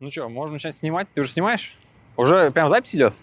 Ну что, можно начать снимать? Ты уже снимаешь? Уже прям запись идет?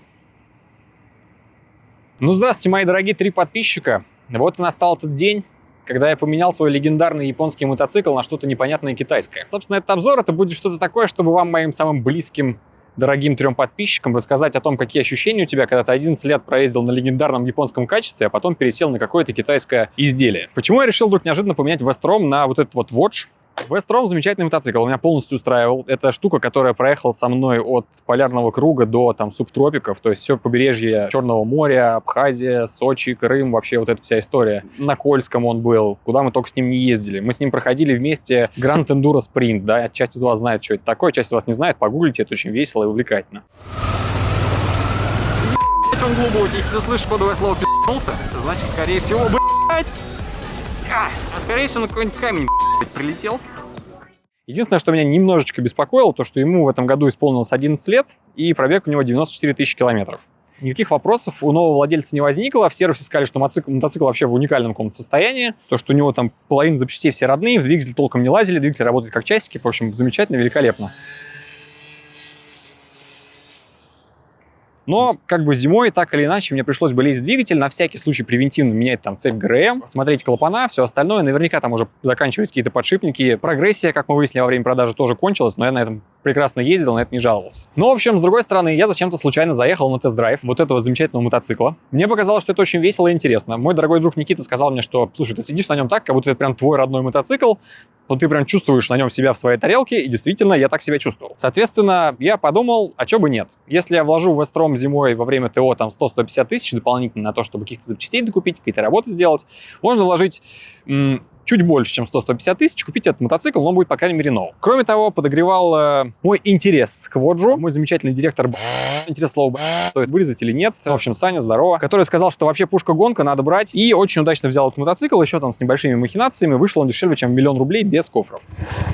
Ну, здравствуйте, мои дорогие 3 подписчика. Вот и настал этот день, когда я поменял свой легендарный японский мотоцикл на что-то непонятное китайское. Собственно, этот обзор это будет что-то такое, чтобы вам, моим самым близким, дорогим 3 подписчикам, рассказать о том, какие ощущения у тебя, когда ты 11 лет проездил на легендарном японском качестве, а потом пересел на какое-то китайское изделие. Почему я решил вдруг неожиданно поменять Вестром на вот этот вот Watch? Вестром замечательный мотоцикл, меня полностью устраивал. Это штука, которая проехала со мной от полярного круга до там субтропиков, то есть все побережье Черного моря, Абхазия, Сочи, Крым, вообще вот эта вся история. На Кольском он был, куда мы только с ним не ездили. Мы с ним проходили вместе Grand Enduro Sprint, да, часть из вас знает, что это такое, часть из вас не знает, погуглите, это очень весело и увлекательно. Он глубокий, если ты слышишь кодовое слово «пи***нулся», это значит, скорее всего, скорее всего, на какой-нибудь камень прилетел. Единственное, что меня немножечко беспокоило, то, что ему в этом году исполнилось 11 лет, и пробег у него 94 тысячи километров. Никаких вопросов у нового владельца не возникло. В сервисе сказали, что мотоцикл вообще в уникальном каком-то состоянии. То, что у него там половина запчастей все родные, в двигатель толком не лазили, двигатель работает как часики. В общем, замечательно, великолепно. Но как бы зимой, так или иначе, мне пришлось бы лезть в двигатель, на всякий случай превентивно менять там цепь ГРМ, смотреть клапана, все остальное. Наверняка там уже заканчивались какие-то подшипники. Прогрессия, как мы выяснили во время продажи, тоже кончилась, но я на этом прекрасно ездил, на это не жаловался. Но, в общем, с другой стороны, я зачем-то случайно заехал на тест-драйв вот этого замечательного мотоцикла. Мне показалось, что это очень весело и интересно. Мой дорогой друг Никита сказал мне, что, слушай, ты сидишь на нем так, как будто это прям твой родной мотоцикл, вот ты прям чувствуешь на нем себя в своей тарелке, и действительно, я так себя чувствовал. Соответственно, я подумал, а чё бы нет? Если я вложу в Вестром зимой во время ТО там 100-150 тысяч дополнительно на то, чтобы каких-то запчастей докупить, какие-то работы сделать, можно вложить чуть больше, чем 100-150 тысяч, купить этот мотоцикл, но он будет, по крайней мере, новым. Кроме того, подогревал мой интерес к Воджу. Мой замечательный директор, интерес слова стоит вырезать или нет. В общем, Саня, здорово. Который сказал, что вообще пушка-гонка, надо брать. И очень удачно взял этот мотоцикл, еще там с небольшими махинациями. Вышел он дешевле, чем 1 000 000 рублей без кофров.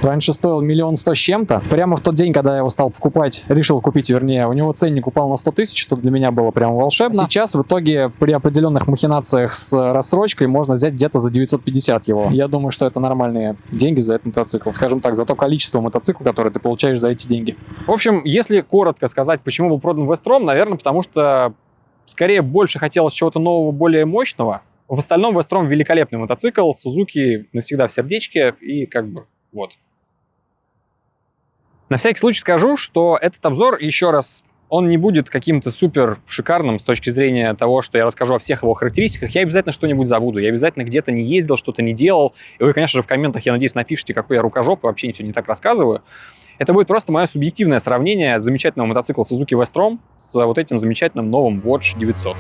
Раньше стоил 1 100 000 с чем-то. Прямо в тот день, когда я его стал покупать, решил купить, вернее, у него ценник упал на 100 тысяч, что для меня было прямо волшебно. Сейчас, в итоге, при определенных махинациях с рассрочкой можно взять где-то за 950 его. Я думаю, что это нормальные деньги за этот мотоцикл. Скажем так, за то количество мотоцикла, которое ты получаешь за эти деньги. В общем, если коротко сказать, почему был продан Вестром, наверное, потому что скорее больше хотелось чего-то нового, более мощного. В остальном Вестром великолепный мотоцикл, Сузуки навсегда в сердечке и как бы вот. На всякий случай скажу, что этот обзор, еще раз, он не будет каким-то супер шикарным с точки зрения того, что я расскажу о всех его характеристиках. Я обязательно что-нибудь забуду. Я обязательно где-то не ездил, что-то не делал. И вы, конечно же, в комментах, я надеюсь, напишите, какой я рукожоп, и вообще все не так рассказываю. Это будет просто мое субъективное сравнение замечательного мотоцикла Suzuki Vestrom с вот этим замечательным новым Watch 900.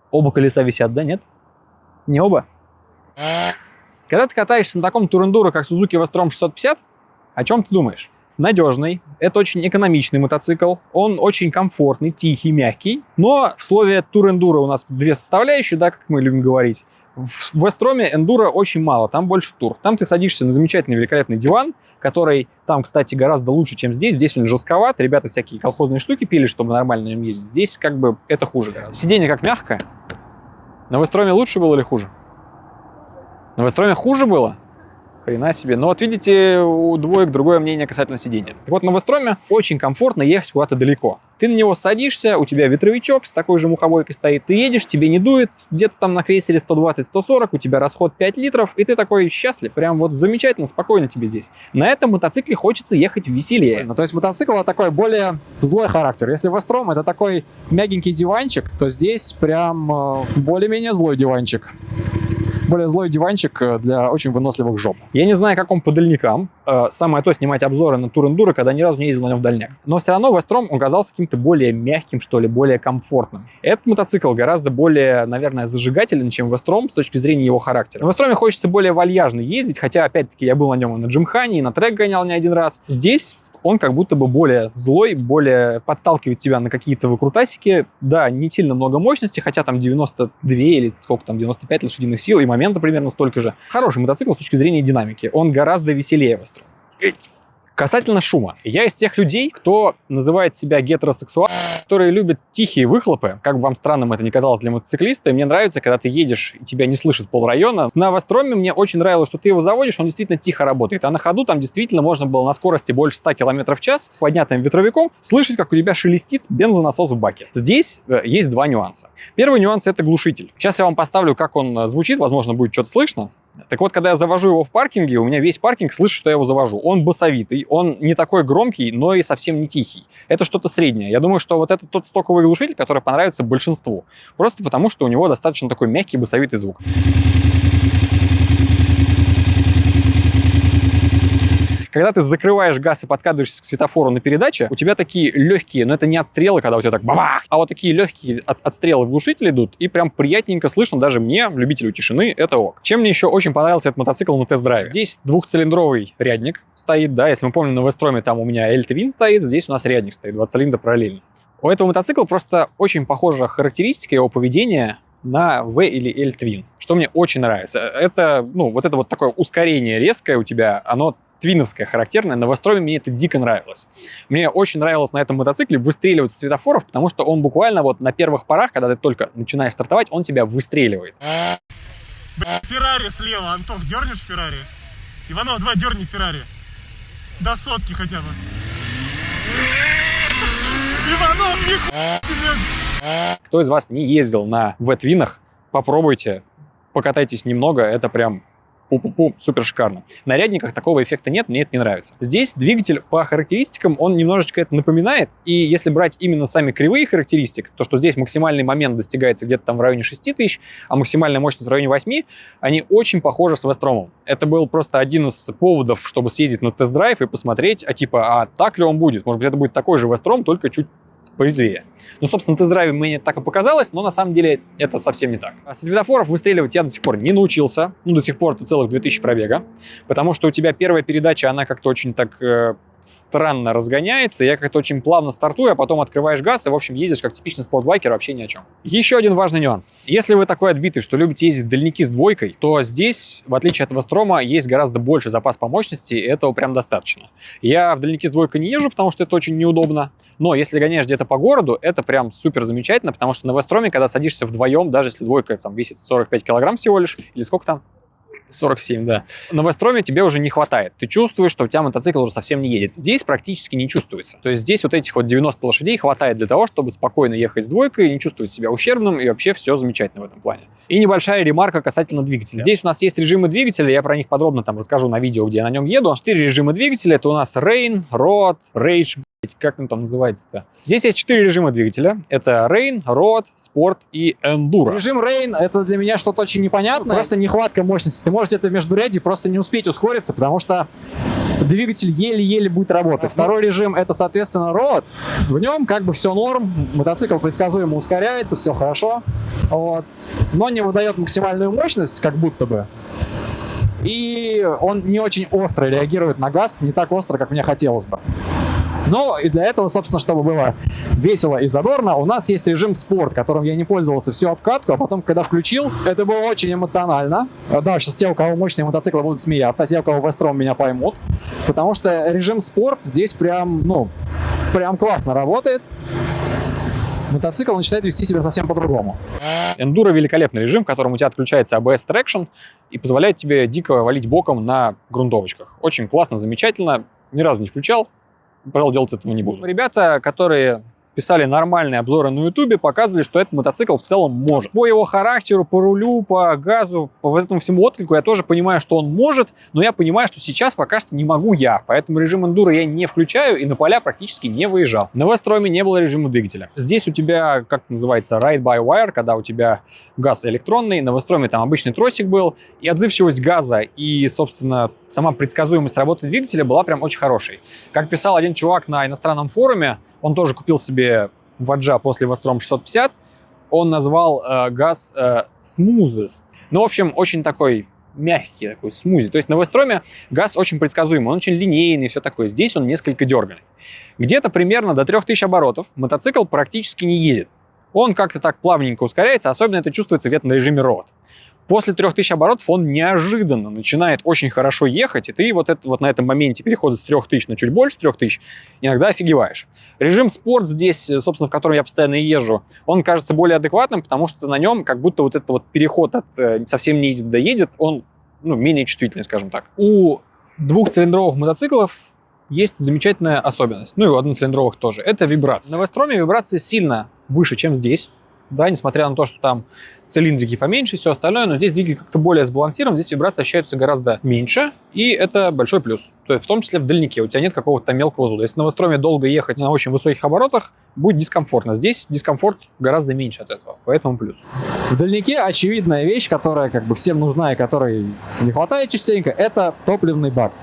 Оба колеса висят, да, нет? Не оба? Когда ты катаешься на таком турендуро, как Suzuki Vestrom 650, о чем ты думаешь? Надежный, это очень экономичный мотоцикл, он очень комфортный, тихий, мягкий, но в слове турендуро у нас 2 составляющие, да, как мы любим говорить. В Вестроме эндуро очень мало, там больше тур. Там ты садишься на замечательный, великолепный диван, который там, кстати, гораздо лучше, чем здесь. Здесь он жестковат, ребята всякие колхозные штуки пили, чтобы нормально на нем ездить. Здесь как бы это хуже гораздо. Сиденье как мягкое. На Вестроме лучше было или хуже? На Вестроме хуже было? Хрена себе. Но вот видите, у двоек другое мнение касательно сидения. Так вот, на Вестроме очень комфортно ехать куда-то далеко. Ты на него садишься, у тебя ветровичок с такой же мухобойкой стоит, ты едешь, тебе не дует, где-то там на крейсере 120-140, у тебя расход 5 литров, и ты такой счастлив, прям вот замечательно, спокойно тебе здесь. На этом мотоцикле хочется ехать веселее. Ну, то есть мотоцикл это такой более злой характер. Если Вестром это такой мягенький диванчик, то здесь прям более-менее злой диванчик. Более злой диванчик для очень выносливых жоп. Я не знаю, как он по дальникам. Самое то снимать обзоры на Тур-Эндуро, когда ни разу не ездил на нем в дальняк. Но все равно Вестром он казался каким-то более мягким, что ли, более комфортным. Этот мотоцикл гораздо более, наверное, зажигательный, чем Вестром с точки зрения его характера. На Вестроме хочется более вальяжно ездить, хотя, опять-таки, я был на нем и на Джимхане, и на трек гонял не один раз. Здесь он как будто бы более злой, более подталкивает тебя на какие-то выкрутасики. Да, не сильно много мощности, хотя там 92 или сколько там, 95 лошадиных сил, и момента примерно столько же. Хороший мотоцикл с точки зрения динамики. Он гораздо веселее Вестром. Касательно шума. Я из тех людей, кто называет себя гетеросексуалом, которые любят тихие выхлопы. Как бы вам странным это ни казалось для мотоциклиста, мне нравится, когда ты едешь, и тебя не слышит полрайона. На Вестроме мне очень нравилось, что ты его заводишь, он действительно тихо работает. А на ходу там действительно можно было на скорости больше 100 км в час с поднятым ветровиком слышать, как у тебя шелестит бензонасос в баке. Здесь есть два нюанса. Первый нюанс — это глушитель. Сейчас я вам поставлю, как он звучит, возможно, будет что-то слышно. Так вот, когда я завожу его в паркинге, у меня весь паркинг слышит, что я его завожу. Он басовитый, он не такой громкий, но и совсем не тихий. Это что-то среднее. Я думаю, что вот это тот стоковый глушитель, который понравится большинству. Просто потому, что у него достаточно такой мягкий басовитый звук. Когда ты закрываешь газ и подкатываешься к светофору на передаче, у тебя такие легкие, но это не отстрелы, когда у тебя так бабах, а вот такие легкие отстрелы в глушитель идут, и прям приятненько слышно даже мне, любителю тишины, это ок. Чем мне еще очень понравился этот мотоцикл на тест-драйве? Здесь двухцилиндровый рядник стоит, да, если мы помним, на Вестроме там у меня L-Twin стоит, здесь у нас рядник стоит, 2 цилиндра параллельно. У этого мотоцикла просто очень похожа характеристика его поведения на V или L-Twin, что мне очень нравится. Это, ну, вот это вот такое ускорение резкое у тебя, оно твиновская, характерная. На Вестроме мне это дико нравилось. Мне очень нравилось на этом мотоцикле выстреливать с светофоров, потому что он буквально вот на первых порах, когда ты только начинаешь стартовать, он тебя выстреливает. Феррари слева, Антох, дернешь Феррари? Иванов, давай дерни Феррари. До сотки хотя бы. Иванов, нихуя себе! Кто из вас не ездил на V-твинах, попробуйте, покатайтесь немного, это прям пу-пу-пу, супер шикарно. На рядниках такого эффекта нет, мне это не нравится. Здесь двигатель по характеристикам, он немножечко это напоминает, и если брать именно сами кривые характеристик, то что здесь максимальный момент достигается где-то там в районе 6000, а максимальная мощность в районе 8, они очень похожи с Вестромом. Это был просто один из поводов, чтобы съездить на тест-драйв и посмотреть, а так ли он будет. Может быть, это будет такой же Вестром, только чуть порезвее. Ну, собственно, на тест-драйве мне так и показалось, но на самом деле это совсем не так. Со светофоров выстреливать я до сих пор не научился. Ну, до сих пор это целых 2000 пробега. Потому что у тебя первая передача, она как-то очень так странно разгоняется. Я как-то очень плавно стартую, а потом открываешь газ и, в общем, ездишь как типичный спортбайкер, вообще ни о чем. Еще один важный нюанс. Если вы такой отбитый, что любите ездить в дальники с двойкой, то здесь, в отличие от Вестрома, есть гораздо больше запас по мощности, и этого прям достаточно. Я в дальники с двойкой не езжу, потому что это очень неудобно. Но если гоняешь где-то по городу, это прям супер замечательно, потому что на Вестроме, когда садишься вдвоем, даже если двойка там весит 45 килограмм всего лишь, или сколько там? 47, да. На Вестроме тебе уже не хватает. Ты чувствуешь, что у тебя мотоцикл уже совсем не едет. Здесь практически не чувствуется. То есть здесь вот этих вот 90 лошадей хватает для того, чтобы спокойно ехать с двойкой, не чувствовать себя ущербным, и вообще все замечательно в этом плане. И небольшая ремарка касательно двигателя. Здесь у нас есть режимы двигателя, я про них подробно там расскажу на видео, где я на нем еду. 4 режима двигателя. Это у нас Rain, Road, Rage, как он там называется-то? Здесь есть 4 режима двигателя. Это Rain, Road, Sport и Enduro. Режим Rain — это для меня что-то очень непонятное. Просто нехватка мощности. Ты можешь где-то в междуряде просто не успеть ускориться, потому что двигатель еле-еле будет работать. Второй режим — это, соответственно, Road. В нем как бы все норм, мотоцикл предсказуемо ускоряется, все хорошо, вот. Но не выдает максимальную мощность, как будто бы. И он не очень остро реагирует на газ, не так остро, как мне хотелось бы. Ну и для этого, собственно, чтобы было весело и задорно, у нас есть режим спорт, которым я не пользовался всю обкатку, а потом, когда включил, это было очень эмоционально. Да, сейчас те, у кого мощные мотоциклы, будут смеяться, а те, у кого Вестром, меня поймут. Потому что режим спорт здесь прям классно работает. Мотоцикл начинает вести себя совсем по-другому. Enduro — великолепный режим, в котором у тебя отключается ABS Traction и позволяет тебе дико валить боком на грунтовочках. Очень классно, замечательно. Ни разу не включал. Пожалуй, делать этого не буду. Ребята, которые писали нормальные обзоры на ютубе, показывали, что этот мотоцикл в целом может. По его характеру, по рулю, по газу, по вот этому всему отклику я тоже понимаю, что он может, но я понимаю, что сейчас пока что не могу я, поэтому режим эндуро я не включаю и на поля практически не выезжал. На Вестроме не было режима двигателя. Здесь у тебя, как называется, ride-by-wire, когда у тебя газ электронный, на Вестроме там обычный тросик был, и отзывчивость газа и, собственно, сама предсказуемость работы двигателя была прям очень хорошей. Как писал один чувак на иностранном форуме, он тоже купил себе Ваджа после Вестром 650, он назвал газ smoothest. Ну, в общем, очень такой мягкий, такой смузи. То есть на Вестроме газ очень предсказуемый, он очень линейный, все такое. Здесь он несколько дерганый. Где-то примерно до 3000 оборотов мотоцикл практически не едет. Он как-то так плавненько ускоряется, особенно это чувствуется где-то на режиме ровод. После 3000 оборотов он неожиданно начинает очень хорошо ехать, и ты вот на этом моменте перехода с 3000 на чуть больше 3000 иногда офигеваешь. Режим спорт здесь, собственно, в котором я постоянно езжу, он кажется более адекватным, потому что на нем как будто вот этот вот переход от совсем не едет до едет, он менее чувствительный, скажем так. У двухцилиндровых мотоциклов есть замечательная особенность, ну и у одноцилиндровых тоже, это вибрация. На Вестроме вибрации сильно выше, чем здесь. Да, несмотря на то, что там цилиндрики поменьше и все остальное, но здесь двигатель как-то более сбалансирован, здесь вибрации ощущаются гораздо меньше, и это большой плюс. То есть в том числе в дальнике у тебя нет какого-то мелкого зуда. Если на Вестроме долго ехать на очень высоких оборотах, будет дискомфортно. Здесь дискомфорт гораздо меньше от этого, поэтому плюс. В дальнике очевидная вещь, которая как бы всем нужна и которой не хватает частенько, это топливный бак.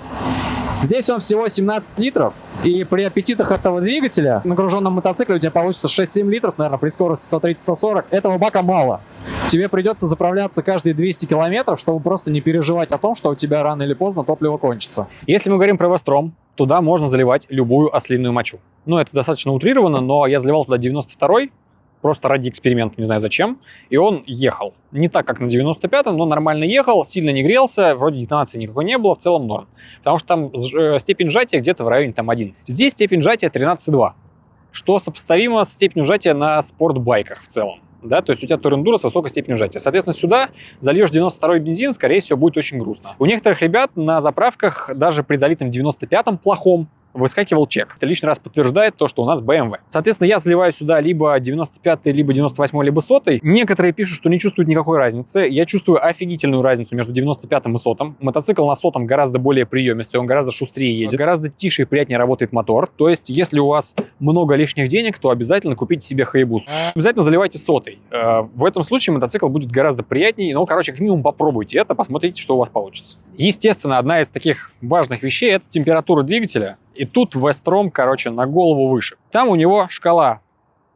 Здесь он всего 17 литров, и при аппетитах этого двигателя на груженном мотоцикле у тебя получится 6-7 литров, наверное, при скорости 130-140. Этого бака мало. Тебе придется заправляться каждые 200 километров, чтобы просто не переживать о том, что у тебя рано или поздно топливо кончится. Если мы говорим про Вестром, туда можно заливать любую ослиную мочу. Ну, это достаточно утрировано, но я заливал туда 92-й, просто ради эксперимента, не знаю зачем, и он ехал. Не так, как на 95-м, но нормально ехал, сильно не грелся, вроде детонации никакой не было, в целом норм. Потому что там степень сжатия где-то в районе там 11. Здесь степень сжатия 13,2, что сопоставимо с степенью сжатия на спортбайках в целом. Да, то есть у тебя тур-эндуро с высокой степенью сжатия. Соответственно, сюда зальешь 92-й бензин, скорее всего, будет очень грустно. У некоторых ребят на заправках, даже при залитом 95-м плохом, выскакивал чек. Это лишний раз подтверждает то, что у нас BMW. Соответственно, я заливаю сюда либо 95-й, либо 98-й, либо 100-й. Некоторые пишут, что не чувствуют никакой разницы. Я чувствую офигительную разницу между 95-м и 100-м. Мотоцикл на 100-м гораздо более приемистый, он гораздо шустрее едет, гораздо тише и приятнее работает мотор. То есть, если у вас много лишних денег, то обязательно купите себе Hayabusa. Обязательно заливайте 100-й. В этом случае мотоцикл будет гораздо приятнее. Ну, короче, как минимум попробуйте это, посмотрите, что у вас получится. Естественно, одна из таких важных вещей — это температура двигателя. И тут Вестром, короче, на голову выше. Там у него шкала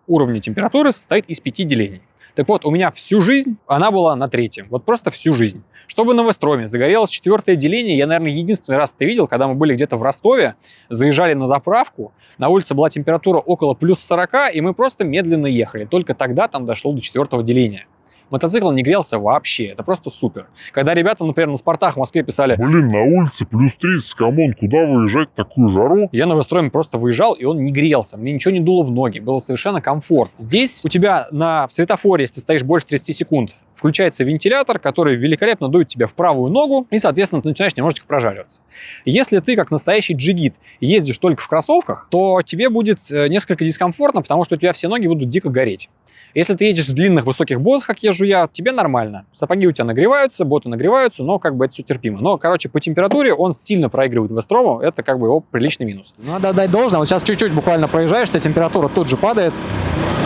уровня температуры состоит из 5 делений. Так вот, у меня всю жизнь она была на 3-м. Вот просто всю жизнь. Чтобы на Вестроме загорелось 4-е деление, я, наверное, единственный раз это видел, когда мы были где-то в Ростове, заезжали на заправку, на улице была температура около плюс 40, и мы просто медленно ехали. Только тогда там дошло до 4-го деления. Мотоцикл не грелся вообще, это просто супер. Когда ребята, например, на спортах в Москве писали: блин, на улице плюс 30, камон, куда выезжать в такую жару? Я на Вестроме просто выезжал, и он не грелся, мне ничего не дуло в ноги, было совершенно комфортно. Здесь у тебя на светофоре, если ты стоишь больше 30 секунд, включается вентилятор, который великолепно дует тебя в правую ногу, и, соответственно, ты начинаешь немножечко прожариваться. Если ты, как настоящий джигит, ездишь только в кроссовках, то тебе будет несколько дискомфортно, потому что у тебя все ноги будут дико гореть. Если ты едешь в длинных высоких ботах, как езжу я, тебе нормально. Сапоги у тебя нагреваются, боты нагреваются, но как бы это все терпимо. Но, короче, по температуре он сильно проигрывает Вестрому, это как бы его приличный минус. Надо отдать должное, вот сейчас чуть-чуть буквально проезжаешь, ты температура тут же падает,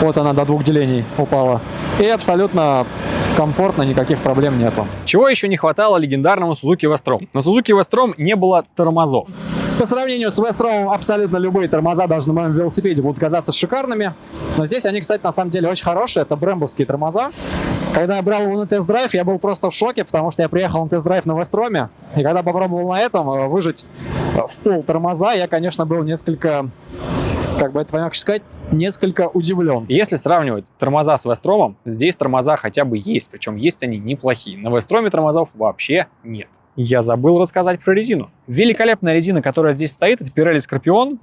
вот она до 2 делений упала, и абсолютно комфортно, никаких проблем нету. Чего еще не хватало легендарному Suzuki Vestrom? На Suzuki Vestrom не было тормозов. По сравнению с Вестромом абсолютно любые тормоза даже на моем велосипеде будут казаться шикарными. Но здесь они, кстати, на самом деле очень хорошие. Это брэмбовские тормоза. Когда я брал его на тест-драйв, я был просто в шоке, потому что я приехал на тест-драйв на Вестроме. И когда попробовал на этом выжать в пол тормоза, я, конечно, был несколько, как бы это мягче сказать, несколько удивлен. Если сравнивать тормоза с Вестромом, здесь тормоза хотя бы есть. Причем есть они неплохие. На Вестроме тормозов вообще нет. Я забыл рассказать про резину. Великолепная резина, которая здесь стоит, это Pirelli Scorpion.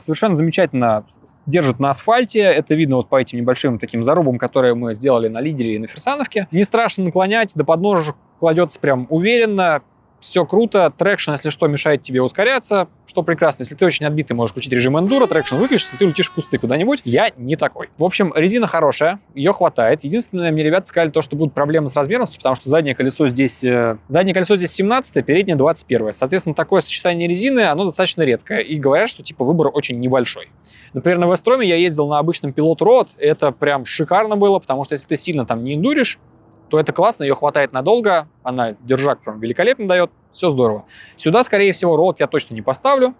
Совершенно замечательно держит на асфальте. Это видно вот по этим небольшим таким зарубам, которые мы сделали на лидере и на ферсановке. Не страшно наклонять, до подножия кладется прям уверенно. Все круто, трекшн, если что, мешает тебе ускоряться, что прекрасно. Если ты очень отбит, ты можешь включить режим эндуро, трекшн выключится, ты летишь в кусты куда-нибудь. Я не такой. В общем, резина хорошая, ее хватает. Единственное, мне ребята сказали то, что будут проблемы с размерностью, потому что заднее колесо здесь 17, переднее 21. Соответственно, такое сочетание резины, оно достаточно редкое. И говорят, что типа выбор очень небольшой. Например, на Вестроме я ездил на обычном Pilot Road, это прям шикарно было, потому что если ты сильно там не эндуришь, то это классно, ее хватает надолго, она держак прям великолепно дает, все здорово. Сюда, скорее всего, Road я точно не поставлю,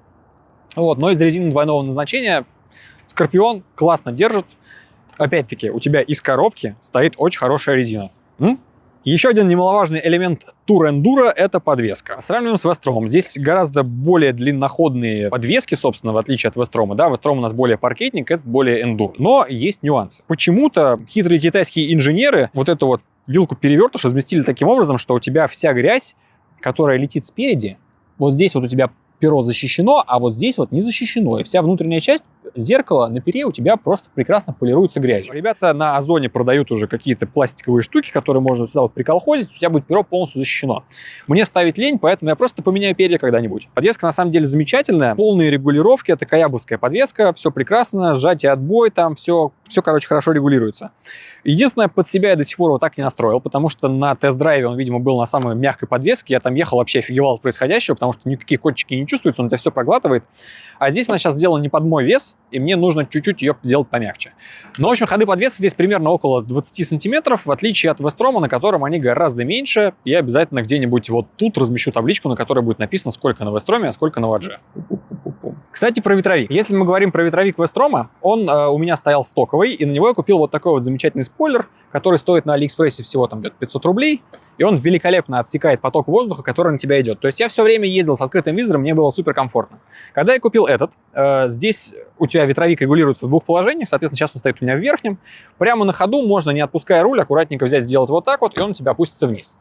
вот, но из резины двойного назначения Скорпион классно держит. Опять-таки, у тебя из коробки стоит очень хорошая резина. Еще один немаловажный элемент Tour Enduro — это подвеска. Сравниваем с Вестромом. Здесь гораздо более длинноходные подвески, собственно, в отличие от Вестрома. Да, Вестром у нас более паркетник, это более эндуро. Но есть нюансы. Почему-то хитрые китайские инженеры вот эту вот вилку-перевертыш разместили таким образом, что у тебя вся грязь, которая летит спереди, вот здесь вот у тебя перо защищено, а вот здесь вот не защищено. И вся внутренняя часть зеркала на пере у тебя просто прекрасно полируется грязью. Ребята на Озоне продают уже какие-то пластиковые штуки, которые можно сюда вот приколхозить, у тебя будет перо полностью защищено. Мне ставить лень, поэтому я просто поменяю перья когда-нибудь. Подвеска на самом деле замечательная. Полные регулировки, это каябовская подвеска, все прекрасно, сжатие, отбой, там все, короче, хорошо регулируется. Единственное, под себя я до сих пор его так не настроил, потому что на тест-драйве он, видимо, был на самой мягкой подвеске. Я там ехал, вообще офигевал от происходящего, потому что никакие котчики не чувствуются, он тебя все проглатывает. А здесь она сейчас сделана не под мой вес, и мне нужно чуть-чуть ее сделать помягче. Но, в общем, ходы подвески здесь примерно около 20 сантиметров, в отличие от Вестрома, на котором они гораздо меньше. Я обязательно где-нибудь вот тут размещу табличку, на которой будет написано, сколько на Вестроме, а сколько на Вадже. Кстати, про ветровик. Если мы говорим про ветровик Вестрома, он у меня стоял стоковый, и на него я купил вот такой вот замечательный спойлер, который стоит на Алиэкспрессе всего там где-то 500 рублей, и он великолепно отсекает поток воздуха, который на тебя идет. То есть я все время ездил с открытым визором, мне было супер комфортно. Когда я купил этот, здесь у тебя ветровик регулируется в двух положениях, соответственно, сейчас он стоит у меня в верхнем. Прямо на ходу можно, не отпуская руль, аккуратненько взять, сделать вот так вот, и он у тебя опустится вниз.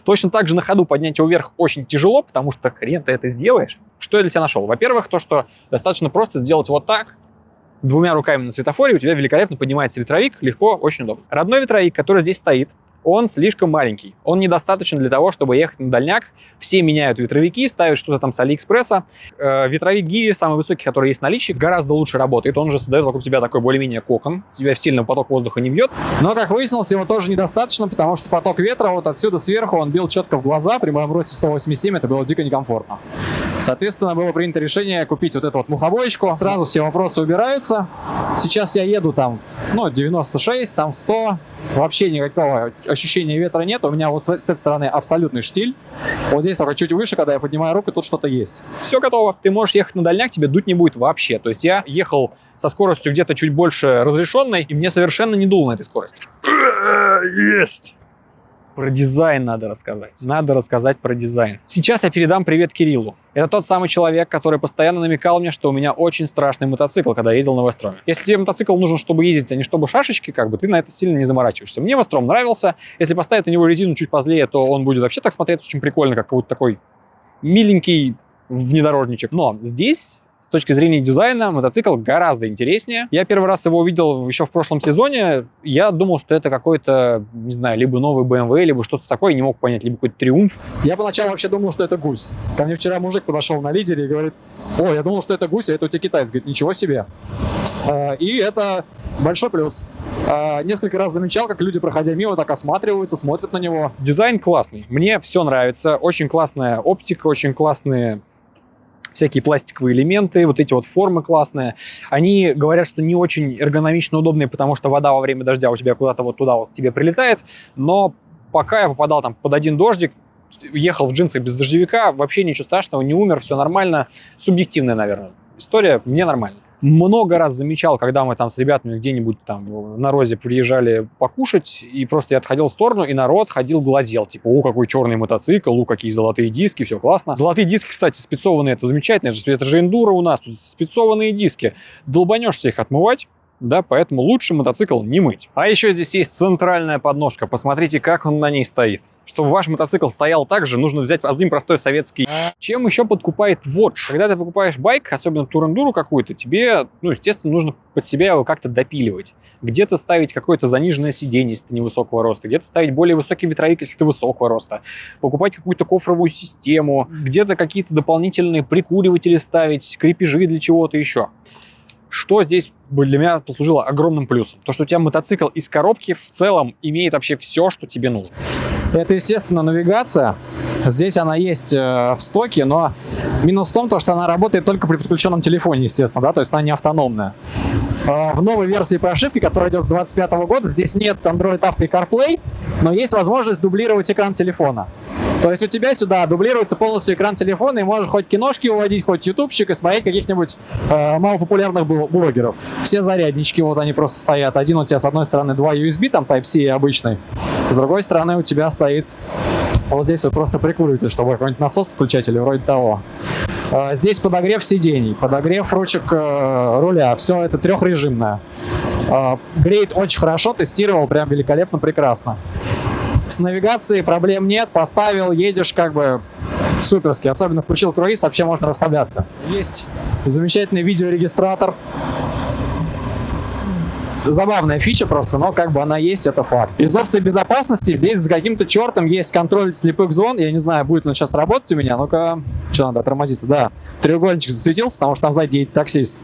Точно так же на ходу поднять его вверх очень тяжело, потому что хрен ты это сделаешь. Что я для себя нашел? Во-первых, то, что достаточно просто сделать вот так, двумя руками на светофоре, у тебя великолепно поднимается ветровик, легко, очень удобно. Родной ветровик, который здесь стоит, он слишком маленький. Он недостаточен для того, чтобы ехать на дальняк. Все меняют ветровики, ставят что-то там с Алиэкспресса. Ветровик Гиви, самый высокий, который есть в наличии, гораздо лучше работает. Он же создает вокруг себя такой более-менее кокон. Тебя сильно поток воздуха не бьет. Но, как выяснилось, его тоже недостаточно, потому что поток ветра вот отсюда сверху, он бил четко в глаза. При моем росте 187 это было дико некомфортно. Соответственно, было принято решение купить вот эту вот мухобоечку. Сразу все вопросы убираются. Сейчас я еду там, 96, там 100. Вообще никакого ощущения ветра нет. У меня вот с этой стороны абсолютный штиль. Вот здесь только чуть выше, когда я поднимаю руку, тут что-то есть. Все готово. Ты можешь ехать на дальняк, тебе дуть не будет вообще. То есть я ехал со скоростью где-то чуть больше разрешенной, и мне совершенно не дуло на этой скорости. Есть! Про дизайн надо рассказать. Надо рассказать про дизайн. Сейчас я передам привет Кириллу. Это тот самый человек, который постоянно намекал мне, что у меня очень страшный мотоцикл, когда я ездил на Вестроме. Если тебе мотоцикл нужен, чтобы ездить, а не чтобы шашечки, ты на это сильно не заморачиваешься. Мне Вестром нравился. Если поставить на него резину чуть позлее, то он будет вообще так смотреться очень прикольно, как вот такой миленький внедорожничек. Но здесь, с точки зрения дизайна, мотоцикл гораздо интереснее. Я первый раз его увидел еще в прошлом сезоне. Я думал, что это какой-то, не знаю, либо новый BMW, либо что-то такое. Не мог понять, либо какой-то Триумф. Я поначалу вообще думал, что это гусь. Ко мне вчера мужик подошел на лидере и говорит: о, я думал, что это гусь, а это у тебя китаец. Говорит, ничего себе. И это большой плюс. Несколько раз замечал, как люди, проходя мимо, так осматриваются, смотрят на него. Дизайн классный. Мне все нравится. Очень классная оптика, очень классные всякие пластиковые элементы, вот эти вот формы классные. Они говорят, что не очень эргономично удобные, потому что вода во время дождя у тебя куда-то вот туда вот к тебе прилетает. Но пока я попадал там под один дождик, ехал в джинсах без дождевика, вообще ничего страшного, не умер, все нормально. Субъективная, наверное, история, мне нормально. Много раз замечал, когда мы там с ребятами где-нибудь там на Розе приезжали покушать, и просто я отходил в сторону, и народ ходил, глазел. Типа, о, какой черный мотоцикл, какие золотые диски, все классно. Золотые диски, кстати, спецованные, это замечательно, это же эндуро у нас, тут спецованные диски. Долбанешься их отмывать, да, поэтому лучше мотоцикл не мыть. А еще здесь есть центральная подножка, посмотрите, как он на ней стоит. Чтобы ваш мотоцикл стоял так же, нужно взять один простой советский. Чем еще подкупает Watch? Когда ты покупаешь байк, особенно тур-эндуру какую-то, тебе, ну, естественно, нужно под себя его как-то допиливать. Где-то ставить какое-то заниженное сиденье, если ты невысокого роста, где-то ставить более высокий ветровик, если ты высокого роста, покупать какую-то кофровую систему, где-то какие-то дополнительные прикуриватели ставить, крепежи для чего-то еще. Что здесь для меня послужило огромным плюсом? То, что у тебя мотоцикл из коробки в целом имеет вообще все, что тебе нужно. Это, естественно, навигация. Здесь она есть в стоке, но минус в том, что она работает только при подключенном телефоне, естественно, да, то есть она не автономная. В новой версии прошивки, которая идет с 2025 года, здесь нет Android Auto и CarPlay, но есть возможность дублировать экран телефона. То есть у тебя сюда дублируется полностью экран телефона, и можешь хоть киношки уводить, хоть ютубчик и смотреть каких-нибудь малопопулярных блогеров. Все заряднички, вот они просто стоят. Один у тебя с одной стороны 2 USB, там Type-C обычный, с другой стороны у тебя стоит вот здесь вот просто прикуриватель, чтобы какой-нибудь насос включать или вроде того. Здесь подогрев сидений, подогрев ручек руля, все это трехрежимное. Греет очень хорошо, тестировал, прям великолепно, прекрасно. С навигацией проблем нет, поставил, едешь как бы суперски. Особенно включил круиз, вообще можно расслабляться. Есть замечательный видеорегистратор. Забавная фича просто, но как бы она есть, это факт. Из опций безопасности здесь за каким-то чертом есть контроль слепых зон. Я не знаю, будет ли он сейчас работать у меня. Ну-ка, что надо, тормозиться? Да, треугольничек засветился, потому что там сзади едет таксист.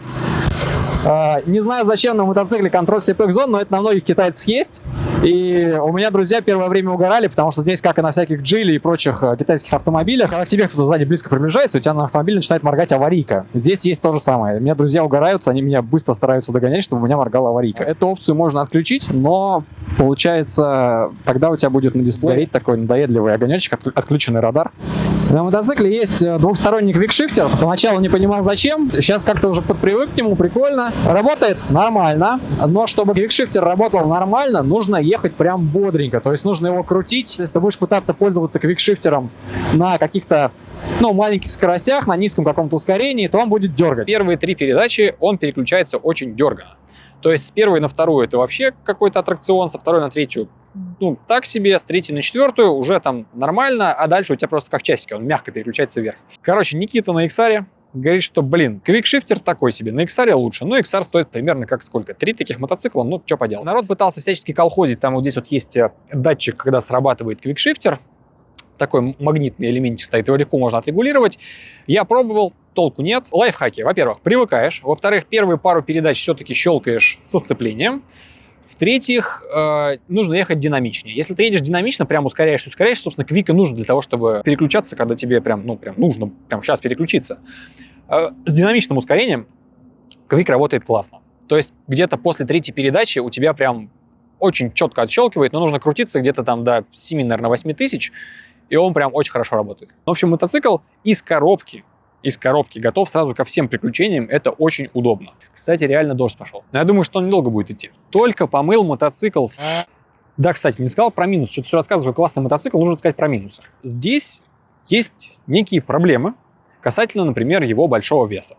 Не знаю, зачем на мотоцикле контроль слепых зон, но это на многих китайцах есть. И у меня друзья первое время угорали, потому что здесь, как и на всяких Джили и прочих китайских автомобилях, когда к тебе кто-то сзади близко приближается, у тебя на автомобиле начинает моргать аварийка. Здесь есть то же самое. У меня друзья угорают, они меня быстро стараются догонять, чтобы у меня моргала аварийка. Эту опцию можно отключить, но получается, тогда у тебя будет на дисплее гореть такой надоедливый огонечек, отключенный радар. На мотоцикле есть двухсторонний квикшифтер. Поначалу не понимал зачем, сейчас как-то уже подпривык к нему, прикольно. Работает нормально, но чтобы квикшифтер работал нормально, нужно ехать прям бодренько, то есть нужно его крутить. Если ты будешь пытаться пользоваться квикшифтером на каких-то, ну, маленьких скоростях, на низком каком-то ускорении, то он будет дергать. Первые 3 передачи он переключается очень дерганно. То есть с первой на вторую это вообще какой-то аттракцион, со второй на третью, ну, так себе, с третьей на четвертую уже там нормально, а дальше у тебя просто как часики, он мягко переключается вверх. Короче, Никита на XR говорит, что, блин, квикшифтер такой себе, на XR лучше. Но XR стоит примерно как сколько? 3 таких мотоцикла, ну, что поделать. Народ пытался всячески колхозить, там вот здесь вот есть датчик, когда срабатывает квикшифтер. Такой магнитный элементик стоит, его легко можно отрегулировать. Я пробовал, толку нет. Лайфхаки. Во-первых, привыкаешь. Во-вторых, первые пару передач все-таки щелкаешь со сцеплением. В-третьих, нужно ехать динамичнее. Если ты едешь динамично, прям ускоряешь, собственно, квик и нужен для того, чтобы переключаться, когда тебе прям нужно прям сейчас переключиться. С динамичным ускорением квик работает классно. То есть где-то после третьей передачи у тебя прям очень четко отщелкивает, но нужно крутиться где-то там до 7, наверное, 8 тысяч, и он прям очень хорошо работает. В общем, мотоцикл из коробки готов сразу ко всем приключениям, это очень удобно. Кстати, реально дождь пошел. Но я думаю, что он недолго будет идти. Только помыл мотоцикл. Да, кстати, не сказал про минус. Что-то все рассказываю, классный мотоцикл, нужно сказать про минусы. Здесь есть некие проблемы касательно, например, его большого веса.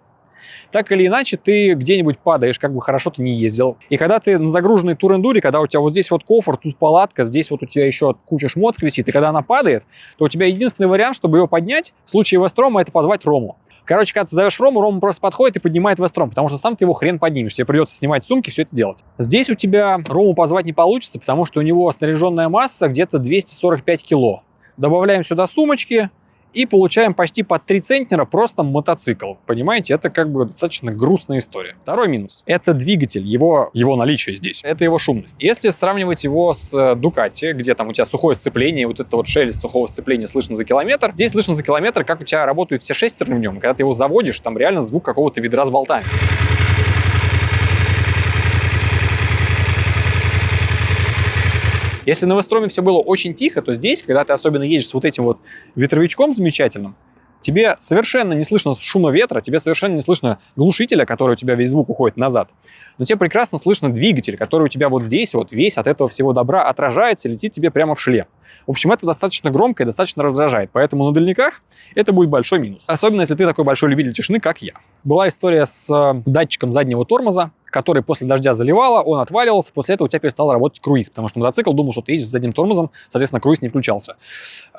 Так или иначе, ты где-нибудь падаешь, как бы хорошо ты не ездил. И когда ты на загруженной тур-эндуре, когда у тебя вот здесь вот кофр, тут палатка, здесь вот у тебя еще куча шмоток висит, и когда она падает, то у тебя единственный вариант, чтобы ее поднять, в случае Вестрома, это позвать Рому. Короче, когда ты зовешь Рому, Рома просто подходит и поднимает Вестром, потому что сам ты его хрен поднимешь. Тебе придется снимать сумки, все это делать. Здесь у тебя Рому позвать не получится, потому что у него снаряженная масса где-то 245 кило. Добавляем сюда сумочки и получаем почти под 3 центнера просто мотоцикл. Понимаете, это как бы достаточно грустная история. Второй минус – это двигатель, его наличие здесь. Это его шумность. Если сравнивать его с Ducati, где там у тебя сухое сцепление, вот это вот шелест сухого сцепления слышно за километр, здесь слышно за километр, как у тебя работают все шестерни в нем. Когда ты его заводишь, там реально звук какого-то ведра с болтами. Если на Вестроме все было очень тихо, то здесь, когда ты особенно едешь с вот этим вот ветровичком замечательным, тебе совершенно не слышно шума ветра, тебе совершенно не слышно глушителя, который у тебя весь звук уходит назад. Но тебе прекрасно слышно двигатель, который у тебя вот здесь вот весь от этого всего добра отражается и летит тебе прямо в шлем. В общем, это достаточно громко и достаточно раздражает, поэтому на дальниках это будет большой минус. Особенно, если ты такой большой любитель тишины, как я. Была история с датчиком заднего тормоза, который после дождя заливало, он отваливался, после этого у тебя перестал работать круиз, потому что мотоцикл думал, что ты едешь с задним тормозом, соответственно, круиз не включался.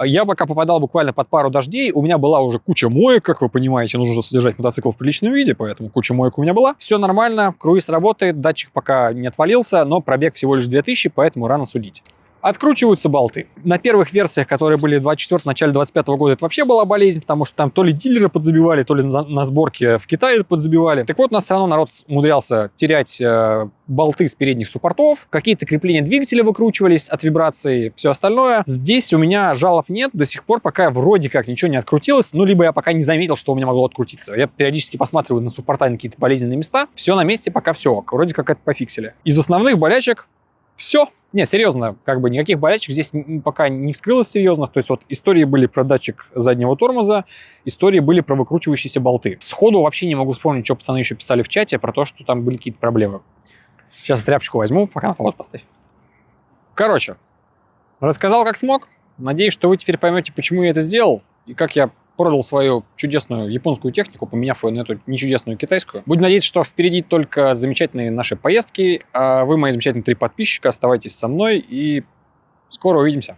Я пока попадал буквально под пару дождей, у меня была уже куча моек, как вы понимаете, нужно же содержать мотоцикл в приличном виде, поэтому куча моек у меня была. Все нормально, круиз работает, датчик пока не отвалился, но пробег всего лишь 2000, поэтому рано судить. Откручиваются болты. На первых версиях, которые были в 24 начале 25 года, это вообще была болезнь, потому что там то ли дилеры подзабивали, то ли на сборке в Китае подзабивали. Так вот, у нас все равно народ умудрялся терять болты с передних суппортов, какие-то крепления двигателя выкручивались от вибрации, все остальное. Здесь у меня жалоб нет до сих пор, пока вроде как ничего не открутилось, ну, либо я пока не заметил, что у меня могло открутиться. Я периодически посматриваю на суппорта, на какие-то болезненные места. Все на месте, пока все ок. Вроде как это пофиксили. Из основных болячек все. Не, серьезно, как бы никаких болячек здесь пока не вскрылось серьезных. То есть вот истории были про датчик заднего тормоза, истории были про выкручивающиеся болты. Сходу вообще не могу вспомнить, что пацаны еще писали в чате про то, что там были какие-то проблемы. Сейчас тряпочку возьму, пока на паузу поставь. Короче, рассказал как смог. Надеюсь, что вы теперь поймете, почему я это сделал и как я продал свою чудесную японскую технику, поменяв ее на эту нечудесную китайскую. Будем надеяться, что впереди только замечательные наши поездки, а вы, мои замечательные 3 подписчика, оставайтесь со мной и скоро увидимся.